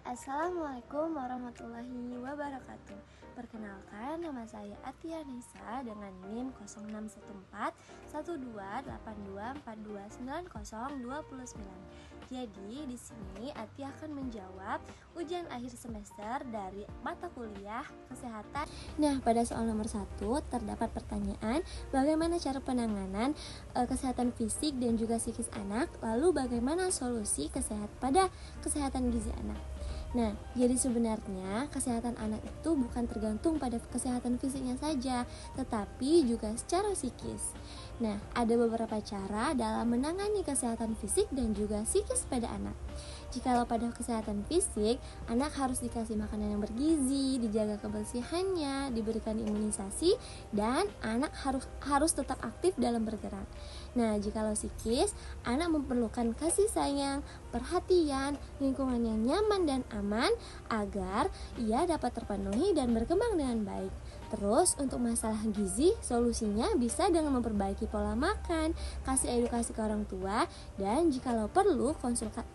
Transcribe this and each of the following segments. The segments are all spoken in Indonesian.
Assalamualaikum warahmatullahi wabarakatuh. Perkenalkan, nama saya Atia Nisa dengan NIM 06141282429029. Jadi di sini Atia akan menjawab ujian akhir semester dari mata kuliah kesehatan. Nah, pada soal nomor 1 terdapat pertanyaan bagaimana cara penanganan kesehatan fisik dan juga psikis anak, lalu bagaimana solusi pada kesehatan gizi anak. Nah, jadi sebenarnya kesehatan anak itu bukan tergantung pada kesehatan fisiknya saja, tetapi juga secara psikis. Nah, ada beberapa cara dalam menangani kesehatan fisik dan juga psikis pada anak. Jikalau pada kesehatan fisik, anak harus dikasih makanan yang bergizi, dijaga kebersihannya, diberikan imunisasi, dan anak harus tetap aktif dalam bergerak. Nah, jikalau psikis, anak memerlukan kasih sayang, perhatian, lingkungan yang nyaman dan aman agar ia dapat terpenuhi dan berkembang dengan baik. Terus untuk masalah gizi, solusinya bisa dengan memperbaiki pola makan, kasih edukasi ke orang tua, dan jikalau perlu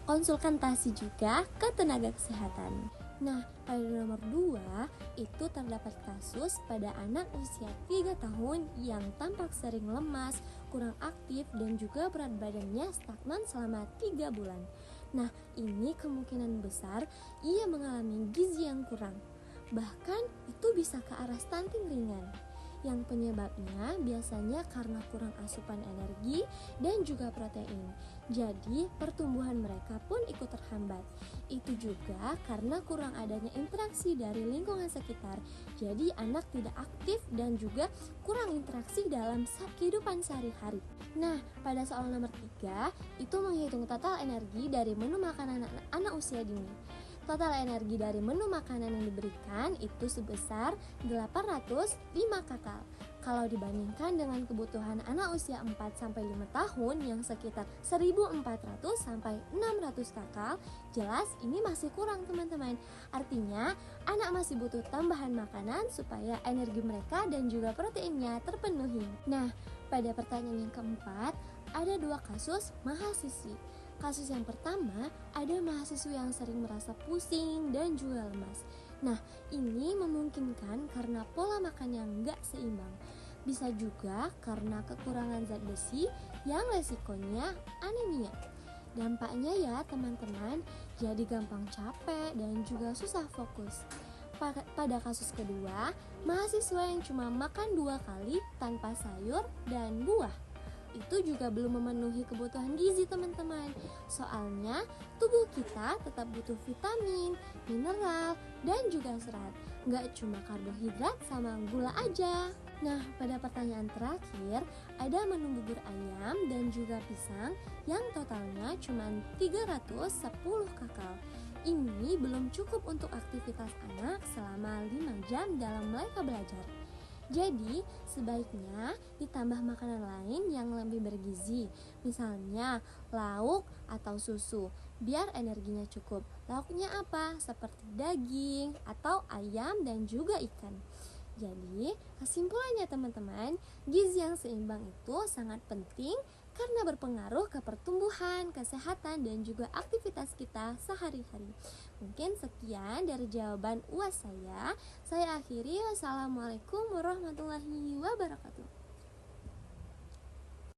konsultasi juga ke tenaga kesehatan. Nah, pada nomor 2 itu terdapat kasus pada anak usia 3 tahun yang tampak sering lemas, kurang aktif, dan juga berat badannya stagnan selama 3 bulan. Nah, ini kemungkinan besar ia mengalami gizi yang kurang. Bahkan itu bisa ke arah stunting ringan. Yang penyebabnya biasanya karena kurang asupan energi dan juga protein. Jadi pertumbuhan mereka pun ikut terhambat. Itu juga karena kurang adanya interaksi dari lingkungan sekitar. Jadi anak tidak aktif dan juga kurang interaksi dalam kehidupan sehari-hari. Nah, pada soal nomor 3 itu menghitung total energi dari menu makanan anak usia dini. Total energi dari menu makanan yang diberikan itu sebesar 805 kakal. Kalau dibandingkan dengan kebutuhan anak usia 4-5 tahun yang sekitar 1400-600 kakal, jelas ini masih kurang, teman-teman. Artinya, anak masih butuh tambahan makanan supaya energi mereka dan juga proteinnya terpenuhi. Nah, pada pertanyaan yang keempat, ada 2 kasus mahasiswi. Kasus yang pertama, ada mahasiswa yang sering merasa pusing dan juga lemas. Nah, ini memungkinkan karena pola makan yang gak seimbang. Bisa juga karena kekurangan zat besi yang resikonya anemia. Dampaknya ya teman-teman, jadi gampang capek dan juga susah fokus. Pada kasus kedua, mahasiswa yang cuma makan 2 kali tanpa sayur dan buah, itu juga belum memenuhi kebutuhan gizi, teman-teman. Soalnya tubuh kita tetap butuh vitamin, mineral, dan juga serat. Nggak cuma karbohidrat sama gula aja. Nah, pada pertanyaan terakhir, ada menu bubur ayam dan juga pisang yang totalnya cuma 310 kakal. Ini belum cukup untuk aktivitas anak selama 5 jam dalam mereka belajar. Jadi, sebaiknya ditambah makanan lain yang lebih bergizi, misalnya lauk atau susu, biar energinya cukup. Lauknya apa? Seperti daging atau ayam dan juga ikan. Jadi, kesimpulannya teman-teman, gizi yang seimbang itu sangat penting karena berpengaruh ke pertumbuhan, kesehatan, dan juga aktivitas kita sehari-hari. Mungkin sekian dari jawaban UAS saya. Saya akhiri. Wassalamualaikum warahmatullahi wabarakatuh.